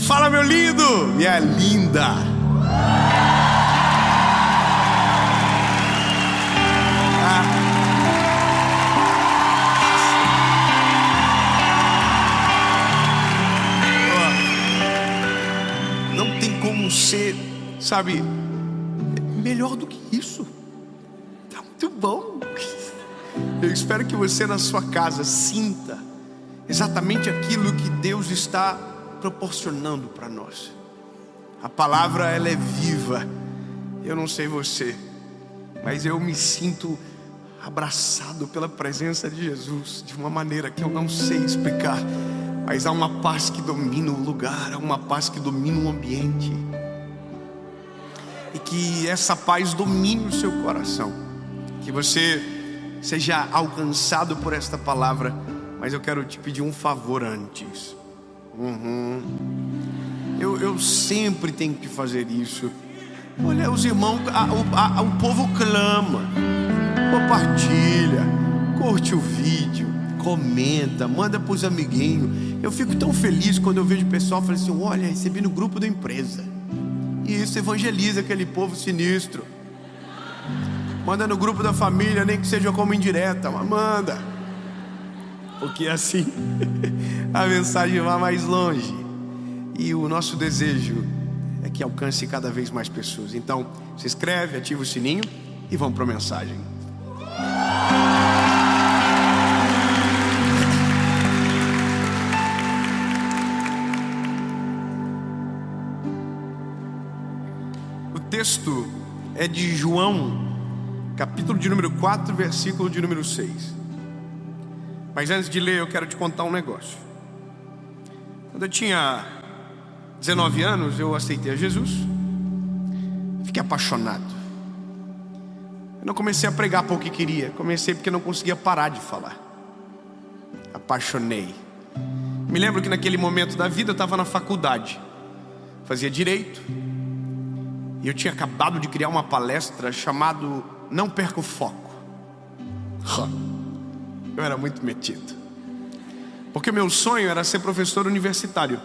Fala, meu lindo, minha linda. Não tem como ser, sabe, melhor do que isso. Tá muito bom. Eu espero que você na sua casa sinta exatamente aquilo que Deus está proporcionando para nós. A palavra, ela é viva. Eu não sei você, mas eu me sinto abraçado pela presença de Jesus de uma maneira que eu não sei explicar. Mas há uma paz que domina o lugar, há uma paz que domina o ambiente, e que essa paz domine o seu coração, que você seja alcançado por esta palavra. Mas eu quero te pedir um favor antes. Eu sempre tenho que fazer isso. Olha, os irmãos, o povo clama. Compartilha, curte o vídeo, comenta, manda para os amiguinhos. Eu fico tão feliz quando eu vejo o pessoal falando assim: olha, recebi no grupo da empresa. E isso evangeliza aquele povo sinistro. Manda no grupo da família, nem que seja como indireta, mas manda, porque assim a mensagem vai mais longe. E o nosso desejo é que alcance cada vez mais pessoas. Então, se inscreve, ativa o sininho e vamos para a mensagem. O texto é de João, capítulo de número 4, versículo de número 6. Mas antes de ler, eu quero te contar um negócio. Quando eu tinha 19 anos, eu aceitei a Jesus. Fiquei apaixonado. Eu não comecei a pregar porque queria. Comecei porque não conseguia parar de falar. Apaixonei. Me lembro que naquele momento da vida eu estava na faculdade. Fazia direito. E eu tinha acabado de criar uma palestra chamada Não Perca o Foco. Eu era muito metido, porque meu sonho era ser professor universitário.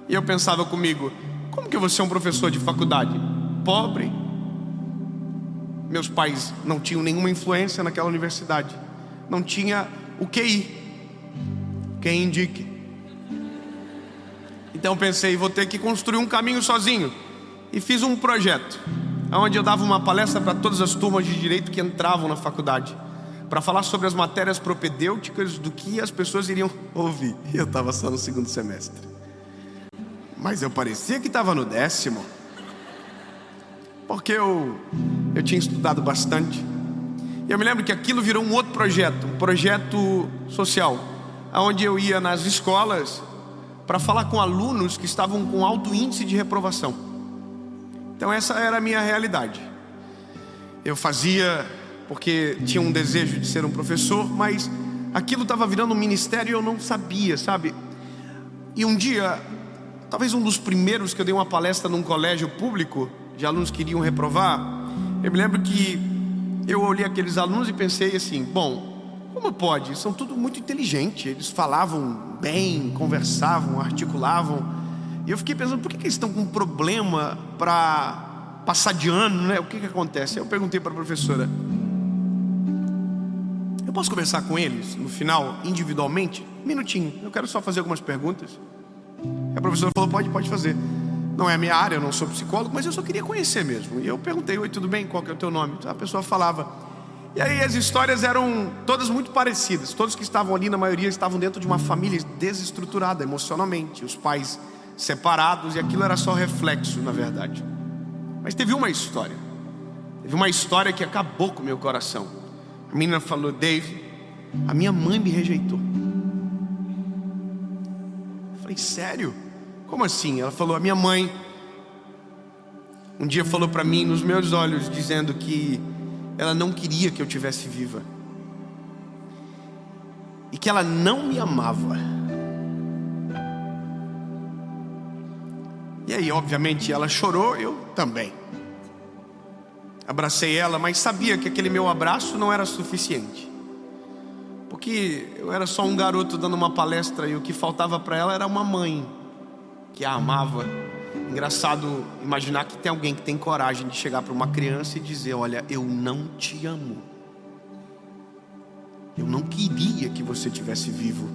E eu pensava comigo: como que eu vou ser um professor de faculdade? Pobre. Meus pais não tinham nenhuma influência naquela universidade. Não tinha o QI, quem indique. Então pensei: vou ter que construir um caminho sozinho. E fiz um projeto onde eu dava uma palestra para todas as turmas de direito que entravam na faculdade, para falar sobre as matérias propedêuticas do que as pessoas iriam ouvir. E eu estava só no segundo semestre, mas eu parecia que estava no 10º, porque eu tinha estudado bastante. E eu me lembro que aquilo virou um outro projeto, um projeto social, onde eu ia nas escolas para falar com alunos que estavam com alto índice de reprovação. Então essa era a minha realidade. Eu fazia porque tinha um desejo de ser um professor, mas aquilo estava virando um ministério e eu não sabia, sabe? E um dia, talvez um dos primeiros que eu dei uma palestra num colégio público de alunos que iriam reprovar, eu me lembro que eu olhei aqueles alunos e pensei assim: bom, como pode? São tudo muito inteligentes, eles falavam bem, conversavam, articulavam. E eu fiquei pensando: por que eles estão com um problema para passar de ano, né? O que acontece? Eu perguntei para a professora: eu posso conversar com eles no final, individualmente? Um minutinho, eu quero só fazer algumas perguntas. E a professora falou: pode fazer. Não é a minha área, eu não sou psicólogo, mas eu só queria conhecer mesmo. E eu perguntei: oi, tudo bem? Qual que é o teu nome? A pessoa falava. E aí as histórias eram todas muito parecidas. Todos que estavam ali, na maioria, estavam dentro de uma família desestruturada emocionalmente. Os pais separados, e aquilo era só reflexo, na verdade. Mas teve uma história que acabou com o meu coração. A menina falou: Dave, a minha mãe me rejeitou. Eu falei: sério? Como assim? Ela falou: a minha mãe um dia falou para mim nos meus olhos, dizendo que ela não queria que eu tivesse viva, e que ela não me amava. E aí, obviamente, ela chorou, eu também. Abracei ela, mas sabia que aquele meu abraço não era suficiente, porque eu era só um garoto dando uma palestra, e o que faltava para ela era uma mãe porque a amava. Engraçado imaginar que tem alguém que tem coragem de chegar para uma criança e dizer: olha, eu não te amo. Eu não queria que você estivesse vivo.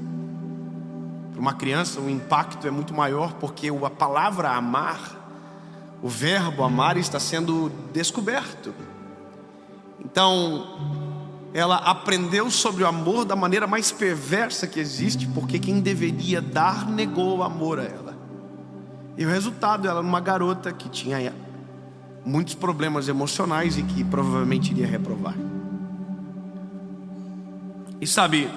Para uma criança o impacto é muito maior, porque a palavra amar, o verbo amar, está sendo descoberto. Então ela aprendeu sobre o amor da maneira mais perversa que existe, porque quem deveria dar negou o amor a ela. E o resultado, ela era uma garota que tinha muitos problemas emocionais e que provavelmente iria reprovar. E sabe,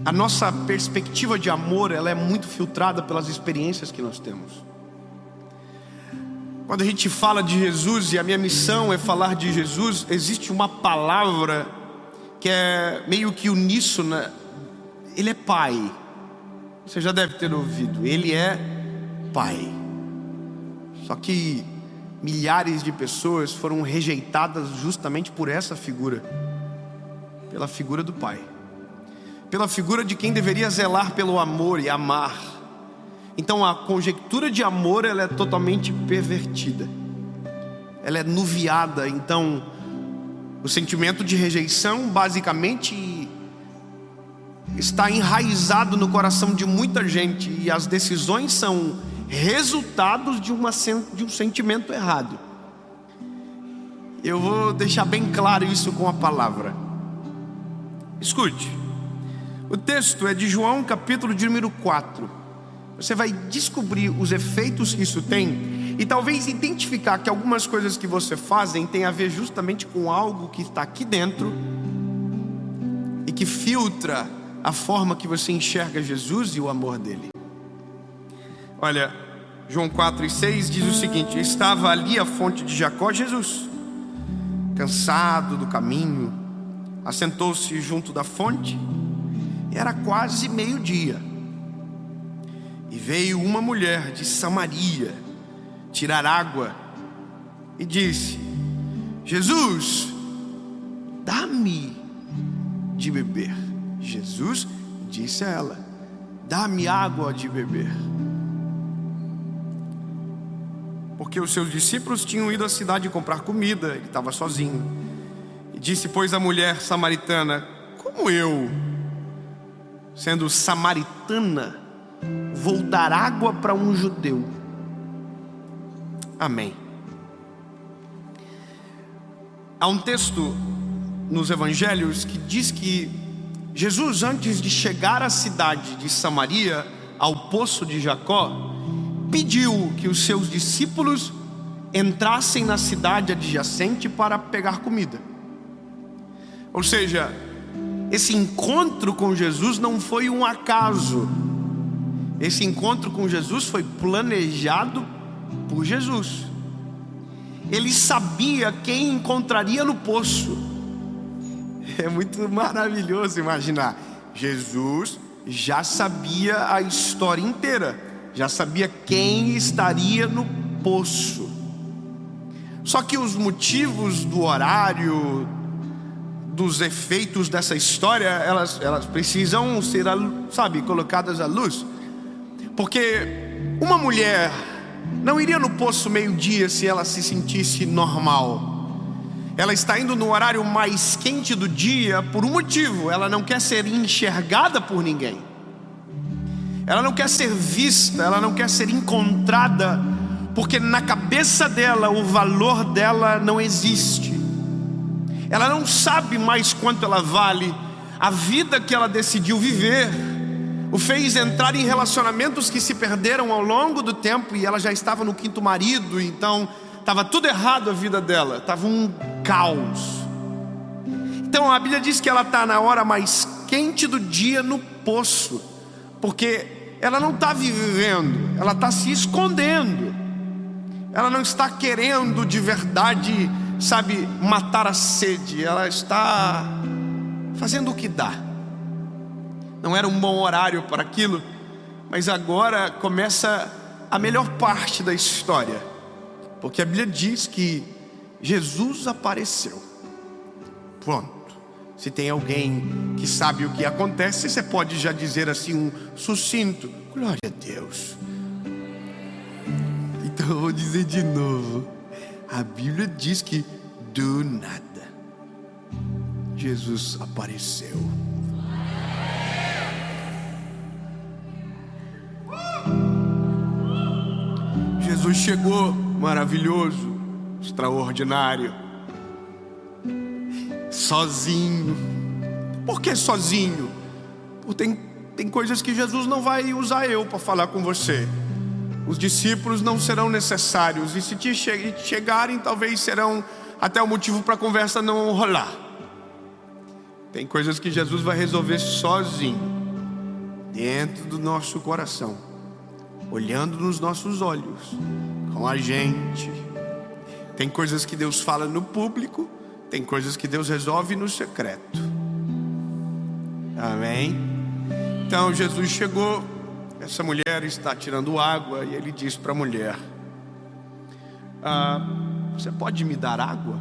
a nossa perspectiva de amor, ela é muito filtrada pelas experiências que nós temos. Quando a gente fala de Jesus, e a minha missão é falar de Jesus, existe uma palavra que é meio que uníssona. Ele é Pai. Você já deve ter ouvido. Ele é Pai. Só que milhares de pessoas foram rejeitadas justamente por essa figura. Pela figura do Pai. Pela figura de quem deveria zelar pelo amor e amar. Então a conjectura de amor, ela é totalmente pervertida. Ela é nuviada. Então o sentimento de rejeição basicamente está enraizado no coração de muita gente. E as decisões são resultados de um sentimento errado. Eu vou deixar bem claro isso com a palavra. Escute. O texto é de João, capítulo de número 4. Você vai descobrir os efeitos que isso tem e talvez identificar que algumas coisas que você fazem tem a ver justamente com algo que está aqui dentro e que filtra a forma que você enxerga Jesus e o amor dele. Olha, João 4:6 diz o seguinte: estava ali a fonte de Jacó. Jesus, cansado do caminho, assentou-se junto da fonte. Era quase meio-dia. E veio uma mulher de Samaria tirar água e disse: Jesus, dá-me de beber. Jesus disse a ela: dá-me água de beber. Porque os seus discípulos tinham ido à cidade comprar comida. Ele estava sozinho. E disse, pois, a mulher samaritana: como eu, sendo samaritana, vou dar água para um judeu? Amém. Há um texto nos evangelhos que diz que Jesus, antes de chegar à cidade de Samaria, ao poço de Jacó, pediu que os seus discípulos entrassem na cidade adjacente para pegar comida. Ou seja, esse encontro com Jesus não foi um acaso. Esse encontro com Jesus foi planejado por Jesus. Ele sabia quem encontraria no poço. É muito maravilhoso imaginar. Jesus já sabia a história inteira. Já sabia quem estaria no poço. Só que os motivos do horário, dos efeitos dessa história, elas precisam ser, colocadas à luz. Porque uma mulher não iria no poço meio-dia se ela se sentisse normal. Ela está indo no horário mais quente do dia por um motivo. Ela não quer ser enxergada por ninguém. Ela não quer ser vista, ela não quer ser encontrada, porque na cabeça dela o valor dela não existe. Ela não sabe mais quanto ela vale. A vida que ela decidiu viver o fez entrar em relacionamentos que se perderam ao longo do tempo. E ela já estava no 5º marido, então estava tudo errado a vida dela, estava um caos. Então a Bíblia diz que ela está na hora mais quente do dia no poço, porque ela não está vivendo, ela está se escondendo. Ela não está querendo de verdade, matar a sede. Ela está fazendo o que dá. Não era um bom horário para aquilo, mas agora começa a melhor parte da história, porque a Bíblia diz que Jesus apareceu. Pronto. Se tem alguém que sabe o que acontece, você pode já dizer assim um sucinto: Glória a Deus. Então eu vou dizer de novo. A Bíblia diz que do nada Jesus apareceu. Jesus chegou maravilhoso, extraordinário, sozinho. Por que sozinho? Porque tem coisas que Jesus não vai usar eu para falar com você. Os discípulos não serão necessários, e se chegarem, talvez serão até o motivo para a conversa não rolar. Tem coisas que Jesus vai resolver sozinho, dentro do nosso coração, olhando nos nossos olhos, com a gente. Tem coisas que Deus fala no público, tem coisas que Deus resolve no secreto. Amém? Então Jesus chegou, essa mulher está tirando água, e ele disse para a mulher: você pode me dar água?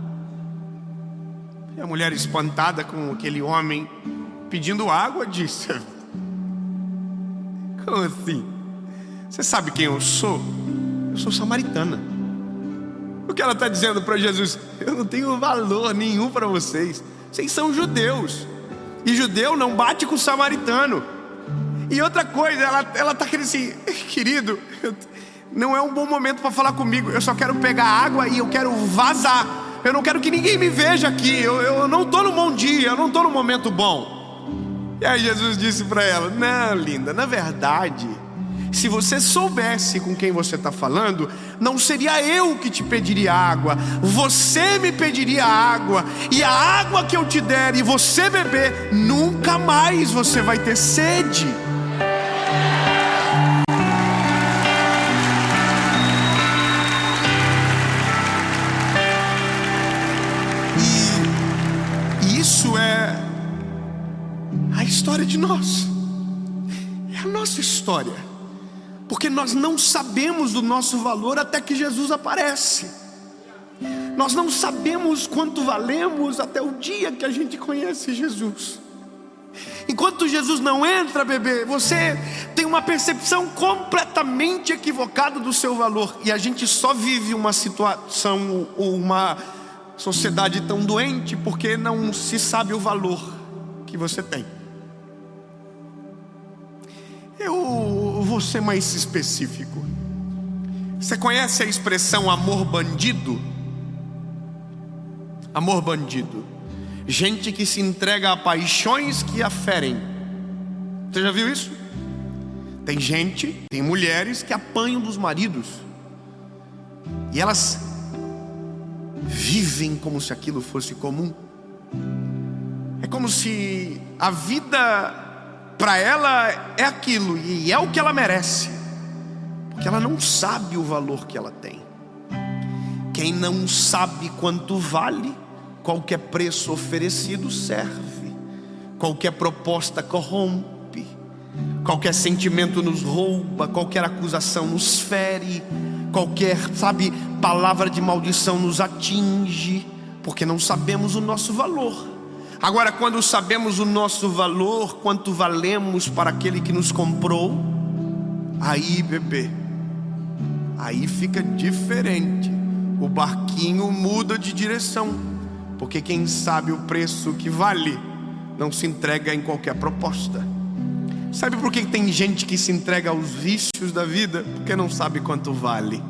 E a mulher, espantada com aquele homem pedindo água, disse: como assim? Você sabe quem eu sou? Eu sou samaritana. O que ela está dizendo para Jesus? Eu não tenho valor nenhum para vocês. Vocês são judeus, e judeu não bate com samaritano. E outra coisa, ela está querendo assim: querido, não é um bom momento para falar comigo. Eu só quero pegar água e eu quero vazar. Eu não quero que ninguém me veja aqui. Eu não estou no bom dia, eu não estou no momento bom. E aí Jesus disse para ela: não, linda, na verdade, se você soubesse com quem você está falando, não seria eu que te pediria água, você me pediria água. E a água que eu te der e você beber, nunca mais você vai ter sede. E isso é a história de nós. É a nossa história. Porque nós não sabemos do nosso valor até que Jesus aparece. Nós não sabemos quanto valemos até o dia que a gente conhece Jesus. Enquanto Jesus não entra, bebê, você tem uma percepção completamente equivocada do seu valor. E a gente só vive uma situação, uma sociedade tão doente, porque não se sabe o valor que você tem. Eu vou ser mais específico. Você conhece a expressão amor bandido? Amor bandido. Gente que se entrega a paixões que a ferem. Você já viu isso? Tem mulheres que apanham dos maridos, e elas vivem como se aquilo fosse comum. É como se a vida para ela é aquilo, e é o que ela merece, porque ela não sabe o valor que ela tem. Quem não sabe quanto vale, qualquer preço oferecido serve, qualquer proposta corrompe, qualquer sentimento nos rouba, qualquer acusação nos fere, qualquer, palavra de maldição nos atinge, porque não sabemos o nosso valor. Agora, quando sabemos o nosso valor, quanto valemos para aquele que nos comprou, aí, bebê, aí fica diferente. O barquinho muda de direção, porque quem sabe o preço que vale não se entrega em qualquer proposta. Sabe por que tem gente que se entrega aos vícios da vida? Porque não sabe quanto vale.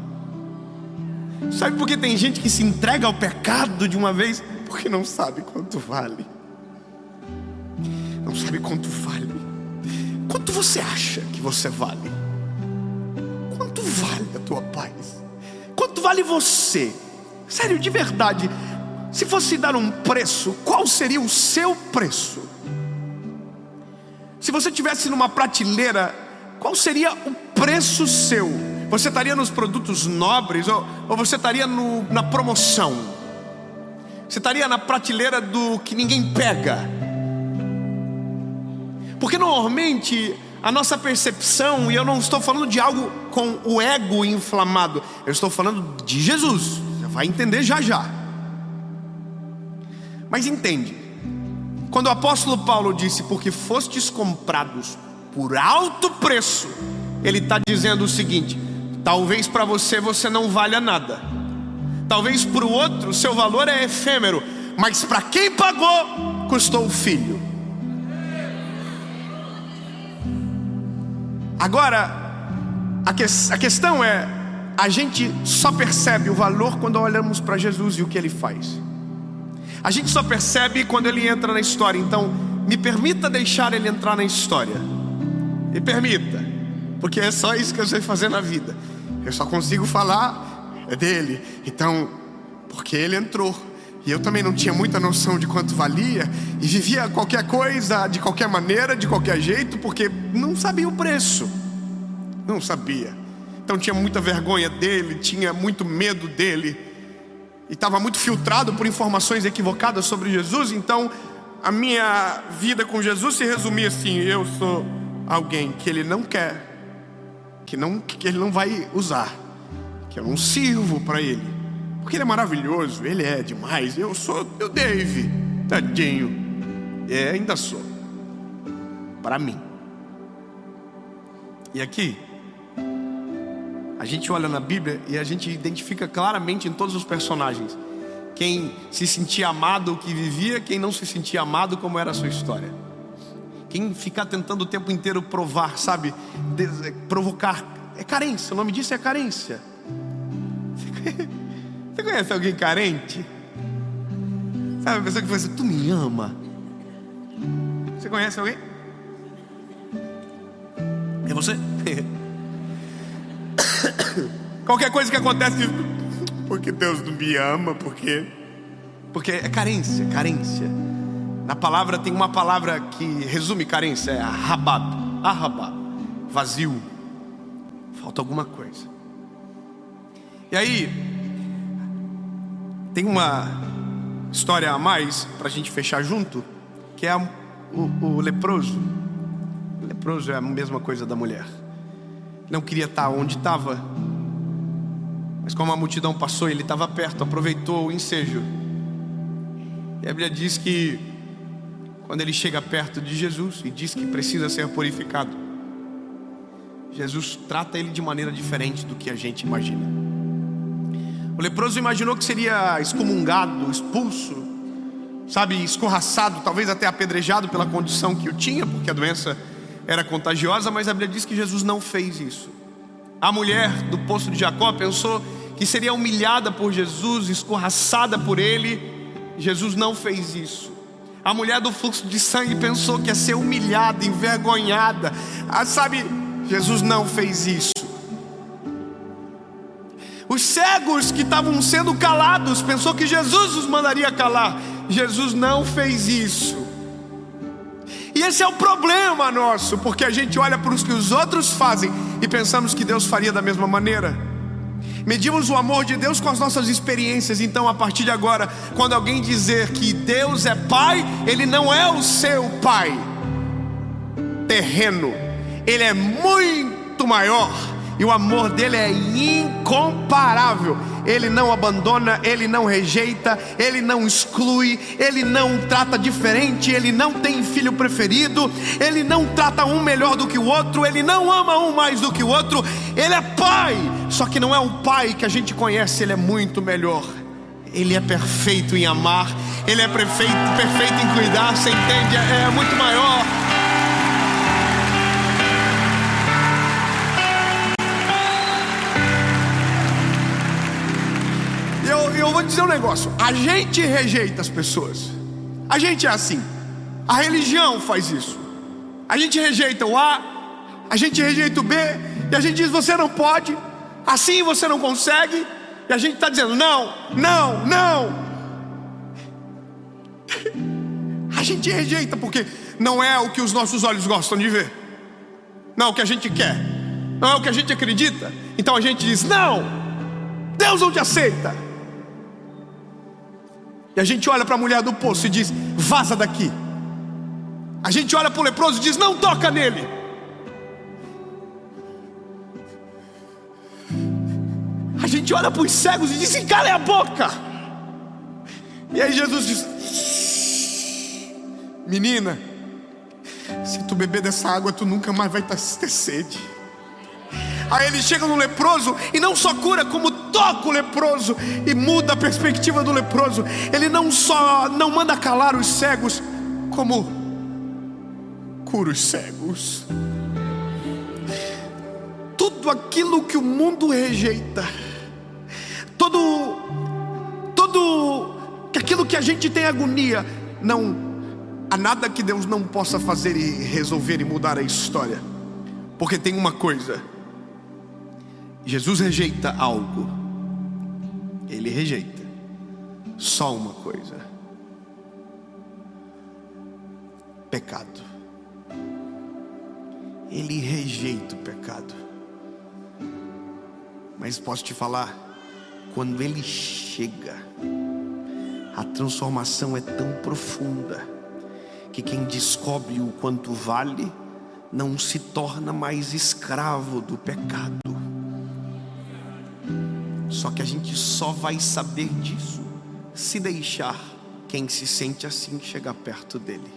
Sabe por que tem gente que se entrega ao pecado de uma vez? Porque não sabe quanto vale. Não sabe quanto vale. Quanto você acha que você vale? Quanto vale a tua paz? Quanto vale você? Sério, de verdade, se fosse dar um preço, qual seria o seu preço? Se você estivesse numa prateleira, qual seria o preço seu? Você estaria nos produtos nobres, ou você estaria na promoção? Você estaria na prateleira do que ninguém pega? Porque normalmente a nossa percepção, e eu não estou falando de algo com o ego inflamado, eu estou falando de Jesus. Você vai entender já já. Mas entende, quando o apóstolo Paulo disse: porque fostes comprados por alto preço, Ele está dizendo o seguinte: talvez para você não valha nada, talvez para o outro seu valor é efêmero, mas para quem pagou, custou o filho. Agora, a questão é, a gente só percebe o valor quando olhamos para Jesus e o que Ele faz. A gente só percebe quando Ele entra na história. Então, me permita deixar Ele entrar na história. Me permita, porque é só isso que eu sei fazer na vida. Eu só consigo falar dele. Então, porque Ele entrou, e eu também não tinha muita noção de quanto valia, e vivia qualquer coisa, de qualquer maneira, de qualquer jeito, porque não sabia o preço. Não sabia. Então tinha muita vergonha dele, tinha muito medo dele, e estava muito filtrado por informações equivocadas sobre Jesus. Então a minha vida com Jesus se resumia assim: eu sou alguém que Ele não quer, que Ele não vai usar, que eu não sirvo para Ele, porque Ele é maravilhoso, Ele é demais. Eu Dave, tadinho, ainda sou, para mim. E aqui a gente olha na Bíblia e a gente identifica claramente em todos os personagens quem se sentia amado, o que vivia, quem não se sentia amado, como era a sua história. Quem ficar tentando o tempo inteiro provar, sabe, provocar, é carência. O nome disso é carência. Você conhece alguém carente? Sabe, a pessoa que fala assim: tu me ama. Você conhece alguém? É você? Qualquer coisa que acontece, porque Deus não me ama, porque é carência. Na palavra tem uma palavra que resume carência, é arrabab, vazio, falta alguma coisa. E aí tem uma história a mais para a gente fechar junto, que é o leproso. O leproso é a mesma coisa da mulher. Não queria estar onde estava, mas como a multidão passou, ele estava perto, aproveitou o ensejo. E a Bíblia diz que quando ele chega perto de Jesus e diz que precisa ser purificado, Jesus trata ele de maneira diferente do que a gente imagina. O leproso imaginou que seria excomungado, expulso, sabe, escorraçado, talvez até apedrejado pela condição que o tinha, porque a doença era contagiosa. Mas a Bíblia diz que Jesus não fez isso. A mulher do poço de Jacó pensou que seria humilhada por Jesus, escorraçada por ele. Jesus não fez isso. A mulher do fluxo de sangue pensou que ia ser humilhada, envergonhada. Sabe, Jesus não fez isso. Os cegos que estavam sendo calados pensou que Jesus os mandaria calar. Jesus não fez isso. E esse é o problema nosso, porque a gente olha para os que os outros fazem e pensamos que Deus faria da mesma maneira. Medimos o amor de Deus com as nossas experiências. Então, a partir de agora, quando alguém dizer que Deus é Pai, Ele não é o seu Pai terreno. Ele é muito maior, e o amor dele é incomparável. Ele não abandona, Ele não rejeita, Ele não exclui, Ele não trata diferente, Ele não tem filho preferido, Ele não trata um melhor do que o outro, Ele não ama um mais do que o outro. Ele é Pai, só que não é o Pai que a gente conhece. Ele é muito melhor. Ele é perfeito em amar, Ele é perfeito em cuidar, você entende? É muito maior. Eu vou dizer um negócio: a gente rejeita as pessoas. A gente é assim. A religião faz isso. A gente rejeita o A, a gente rejeita o B, e a gente diz: você não pode, assim você não consegue. E a gente está dizendo: não. A gente rejeita porque não é o que os nossos olhos gostam de ver, não é o que a gente quer, não é o que a gente acredita. Então a gente diz: não, Deus não te aceita. E a gente olha para a mulher do poço e diz: vaza daqui. A gente olha para o leproso e diz: não toca nele. A gente olha para os cegos e diz: cala a boca. E aí Jesus diz: menina, se tu beber dessa água, tu nunca mais vai ter sede. Aí ele chega no leproso e não só cura, como toca o leproso e muda a perspectiva do leproso. Ele não só não manda calar os cegos, como cura os cegos. Tudo aquilo que o mundo rejeita, aquilo que a gente tem agonia, não há nada que Deus não possa fazer e resolver e mudar a história. Porque tem uma coisa: Jesus rejeita algo. Ele rejeita só uma coisa: pecado. Ele rejeita o pecado. Mas posso te falar, quando ele chega, a transformação é tão profunda que quem descobre o quanto vale não se torna mais escravo do pecado. Só que a gente só vai saber disso se deixar quem se sente assim chegar perto dele.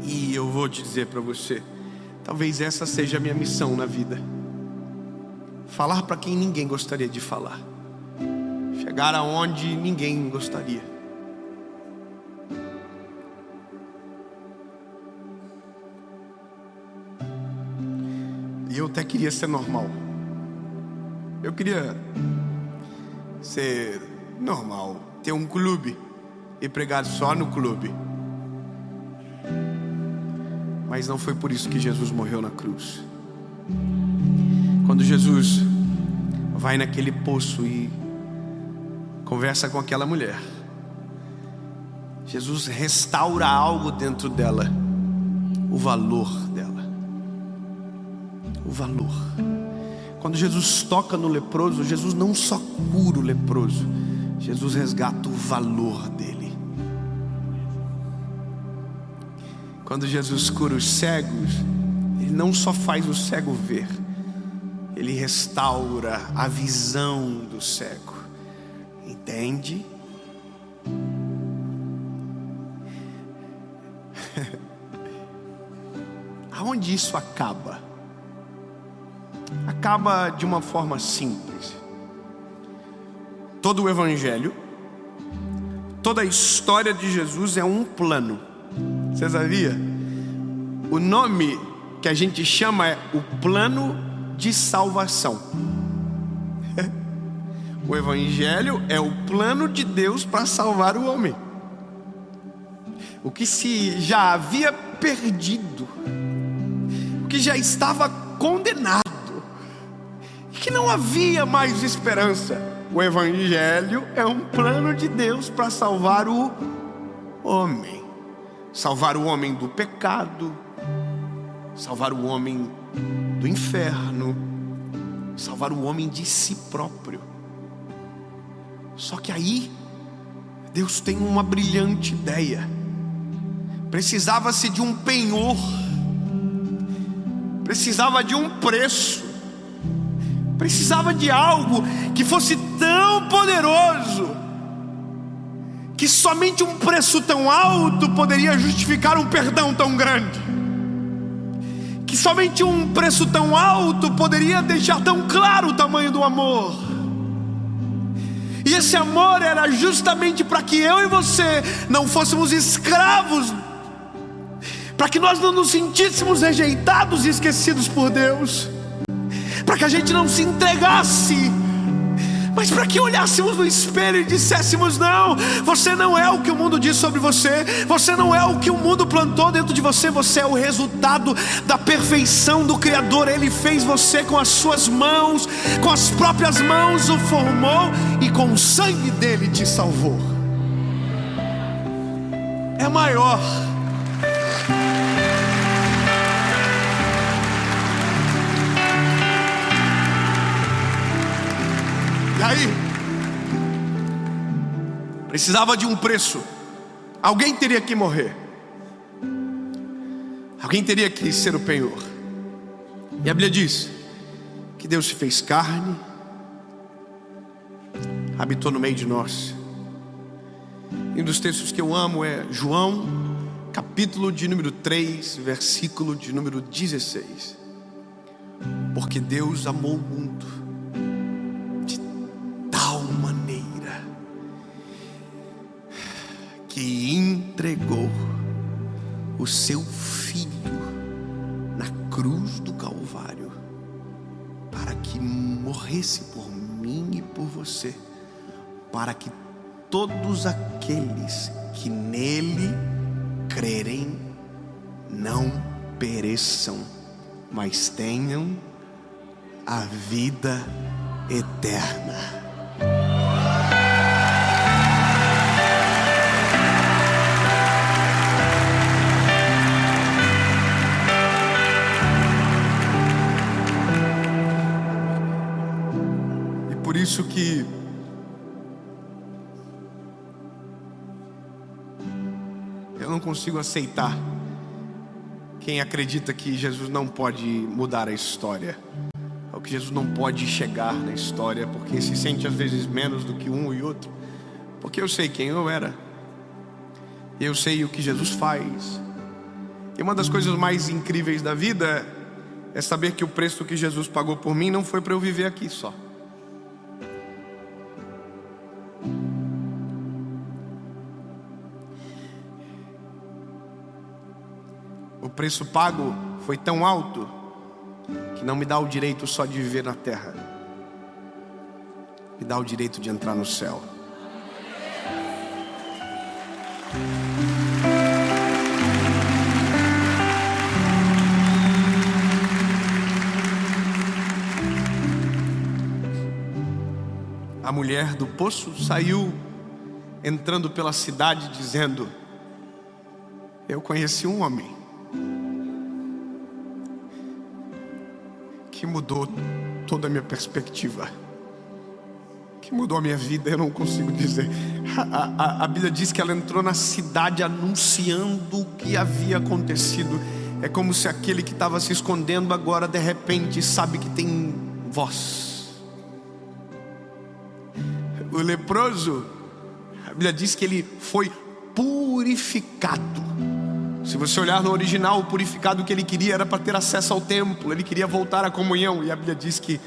E eu vou te dizer para você, talvez essa seja a minha missão na vida: falar para quem ninguém gostaria de falar, chegar aonde ninguém gostaria. E eu até queria ser normal. Eu queria ser normal, ter um clube e pregar só no clube. Mas não foi por isso que Jesus morreu na cruz. Quando Jesus vai naquele poço e conversa com aquela mulher, Jesus restaura algo dentro dela, o valor dela. O valor. Quando Jesus toca no leproso, Jesus não só cura o leproso, Jesus resgata o valor dele. Quando Jesus cura os cegos, ele não só faz o cego ver, ele restaura a visão do cego. Entende? Aonde isso acaba? Acaba de uma forma simples. Todo o evangelho, toda a história de Jesus é um plano. Você sabia? O nome que a gente chama é o plano de salvação. O evangelho é o plano de Deus para salvar o homem. O que se já havia perdido, o que já estava condenado, que não havia mais esperança. O evangelho é um plano de Deus para salvar o homem. Salvar o homem do pecado, salvar o homem do inferno, salvar o homem de si próprio. Só que aí Deus tem uma brilhante ideia. Precisava-se de um penhor, precisava de um preço, precisava de algo que fosse tão poderoso que somente um preço tão alto poderia justificar um perdão tão grande, que somente um preço tão alto poderia deixar tão claro o tamanho do amor. E esse amor era justamente para que eu e você não fôssemos escravos, para que nós não nos sentíssemos rejeitados e esquecidos por Deus, para que a gente não se entregasse, mas para que olhássemos no espelho e disséssemos: não, você não é o que o mundo diz sobre você, você não é o que o mundo plantou dentro de você, você é o resultado da perfeição do Criador. Ele fez você com as suas mãos, com as próprias mãos o formou e com o sangue dele te salvou. É maior. E aí, precisava de um preço. Alguém teria que morrer, alguém teria que ser o penhor. E a Bíblia diz que Deus se fez carne, habitou no meio de nós. E um dos textos que eu amo é João, capítulo de número 3, versículo de número 16. Porque Deus amou o mundo de tal maneira que entregou o seu Filho na cruz do Calvário, para que morresse por mim e por você, para que todos aqueles que nele crerem não pereçam, mas tenham a vida eterna. E por isso que eu não consigo aceitar quem acredita que Jesus não pode mudar a história, ou que Jesus não pode chegar na história, porque se sente às vezes menos do que um e outro. Porque eu sei quem eu era, eu sei o que Jesus faz. E uma das coisas mais incríveis da vida é saber que o preço que Jesus pagou por mim não foi para eu viver aqui só. O preço pago foi tão alto que não me dá o direito só de viver na terra, me dá o direito de entrar no céu. A mulher do poço saiu entrando pela cidade dizendo: eu conheci um homem que mudou toda a minha perspectiva, que mudou a minha vida. Eu não consigo dizer. A Bíblia diz que ela entrou na cidade anunciando o que havia acontecido. É como se aquele que estava se escondendo agora de repente sabe que tem voz. O leproso, a Bíblia diz que ele foi purificado. Se você olhar no original, o purificado que ele queria era para ter acesso ao templo. Ele queria voltar à comunhão, e a Bíblia diz que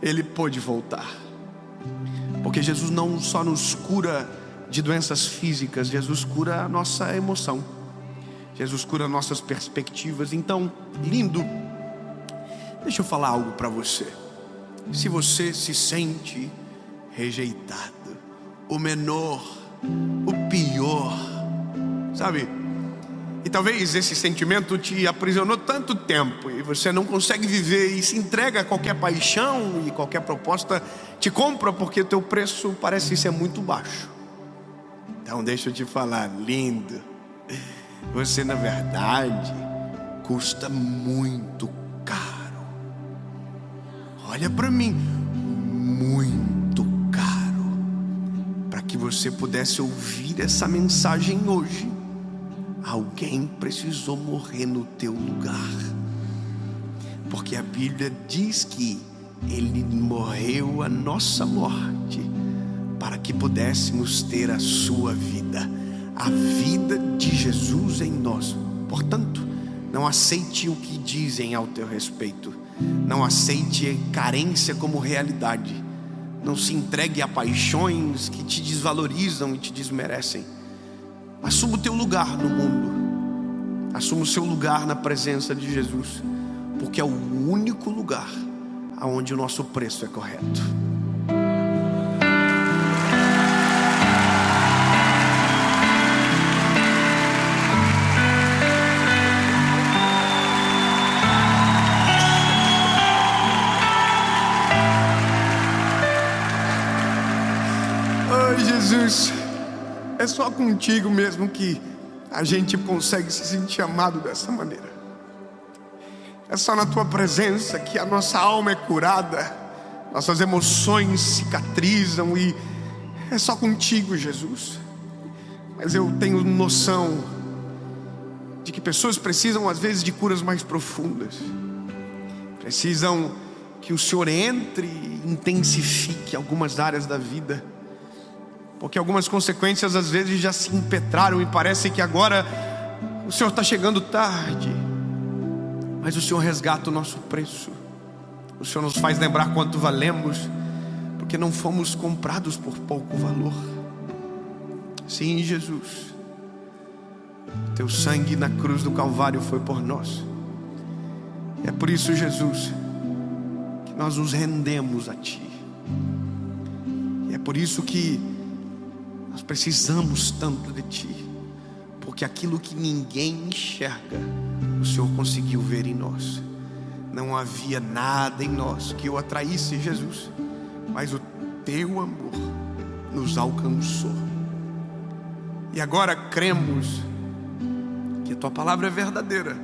ele pôde voltar. Porque Jesus não só nos cura de doenças físicas, Jesus cura a nossa emoção, Jesus cura nossas perspectivas. Então, lindo, deixa eu falar algo para você. Se você se sente rejeitado, o menor, o pior, sabe? E talvez esse sentimento te aprisionou tanto tempo e você não consegue viver e se entrega a qualquer paixão, e qualquer proposta te compra porque o teu preço parece ser muito baixo. Então deixa eu te falar, lindo, você na verdade custa muito caro. Olha para mim, muito caro, para que você pudesse ouvir essa mensagem hoje. Alguém precisou morrer no teu lugar, porque a Bíblia diz que Ele morreu a nossa morte para que pudéssemos ter a sua vida, a vida de Jesus em nós. Portanto, não aceite o que dizem ao teu respeito, não aceite carência como realidade, não se entregue a paixões que te desvalorizam e te desmerecem. Assuma o teu lugar no mundo, assuma o seu lugar na presença de Jesus, porque é o único lugar onde o nosso preço é correto. Ai, Jesus, é só contigo mesmo que a gente consegue se sentir amado dessa maneira. É só na tua presença que a nossa alma é curada, nossas emoções cicatrizam, e é só contigo, Jesus. Mas eu tenho noção de que pessoas precisam às vezes de curas mais profundas, precisam que o Senhor entre e intensifique algumas áreas da vida, porque algumas consequências às vezes já se impetraram e parece que agora o Senhor está chegando tarde. Mas o Senhor resgata o nosso preço, O Senhor nos faz lembrar quanto valemos, porque não fomos comprados por pouco valor. Sim, Jesus, teu sangue na cruz do Calvário foi por nós. É por isso, Jesus, que nós nos rendemos a Ti. E é por isso que nós precisamos tanto de Ti, porque aquilo que ninguém enxerga, o Senhor conseguiu ver em nós. Não havia nada em nós que o atraísse, Jesus, mas o Teu amor nos alcançou. E agora cremos que a Tua palavra é verdadeira,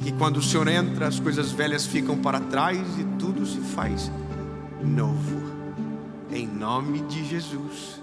que quando o Senhor entra, as coisas velhas ficam para trás e tudo se faz novo. Em nome de Jesus.